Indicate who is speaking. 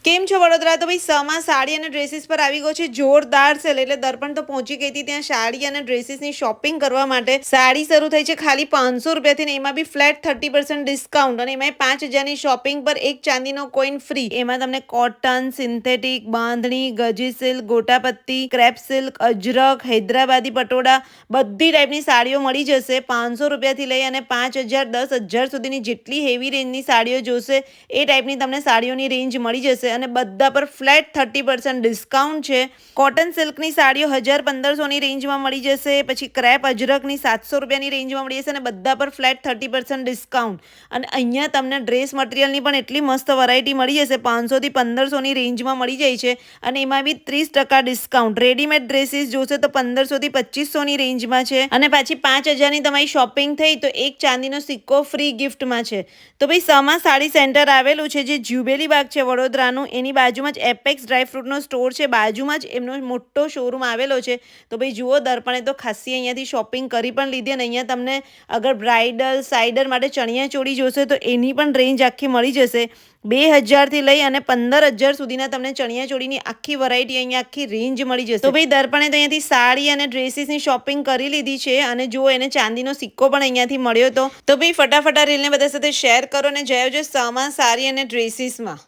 Speaker 1: કેમ છો વડોદરા? તો ભાઈ સમા સાડી અને ડ્રેસીસ પર આવી ગયો છે જોરદાર સેલ. એટલે દર્પણ તો પહોંચી ગઈ હતી ત્યાં સાડી અને ડ્રેસીસની શોપિંગ કરવા માટે. સાડી શરૂ થઈ છે ખાલી 500 રૂપિયાથી ને એમાં બી ફ્લેટ 30% ડિસ્કાઉન્ટ, અને એમાં 5,000ની શોપિંગ પર એક ચાંદીનો કોઈન ફ્રી. એમાં તમને કોટન, સિન્થેટિક, બાંધણી, ગજી silk, ગોટાપત્તી, crepe silk, અજરક, Hyderabadi patola બધી ટાઈપની સાડીઓ મળી જશે 500 રૂપિયાથી લઈ અને 5,000 10,000 સુધીની જેટલી હેવી રેન્જની સાડીઓ જોશે એ ટાઈપની તમને સાડીઓની રેન્જ મળી જશે. અને બધા પર ફ્લેટ 30% ડિસ્કાઉન્ટ છે. કોટન સિલ્કની સાડીઓ 1,000-1,500ની રેન્જમાં મળી જશે. પછી ક્રેપ અજરકની 700 રૂપિયાની રેન્જમાં મળી જશે અને બધા પર ફ્લેટ 30% ડિસ્કાઉન્ટ. અને અહીંયા તમને ડ્રેસ મટીરિયલની પણ એટલી મસ્ત વેરાયટી મળી જશે 500થી 1,500ની રેન્જમાં મળી જાય છે. અને એમાં બી 30% ડિસ્કાઉન્ટ. રેડીમેડ ડ્રેસીસ જોશે તો 1,500થી 2,500ની રેન્જમાં છે. અને પાછી 5,000ની તમારી શોપિંગ થઈ તો એક ચાંદીનો સિક્કો ફ્રી ગિફ્ટમાં છે. તો ભાઈ સમા સાડી સેન્ટર આવેલું છે જે જ્યુબેલી બાગ છે વડોદરાનું. એની બાજુમાં જ એપેક્સ ડ્રાયફ્રૂટનો સ્ટોર છે, બાજુમાં જ એમનો મોટો શોરૂમ આવેલો છે. તો ભાઈ જુઓ, દર્પણે તો ખાસી અહીંયાથી શોપિંગ કરી પણ લીધી. અને અહીંયા તમને અગર બ્રાઇડલ સાઇડર માટે ચણિયા ચોળી જોશે તો એની પણ રેન્જ આખી મળી જશે. 2,000થી લઈ અને 15,000 સુધીના તમને ચણિયા ચોળીની આખી વેરાયટી અહીંયા આખી રેન્જ મળી જશે. તો ભાઈ દર્પણે તો અહીંયાથી સાડી અને ડ્રેસીસની શોપિંગ કરી લીધી છે. અને જુઓ, એને ચાંદીનો સિક્કો પણ અહીંયાથી મળ્યો હતો. તો ભાઈ ફટાફટ આ રીલને બધા સાથે શેર કરો અને જય સમા સાડી અને ડ્રેસીસમાં.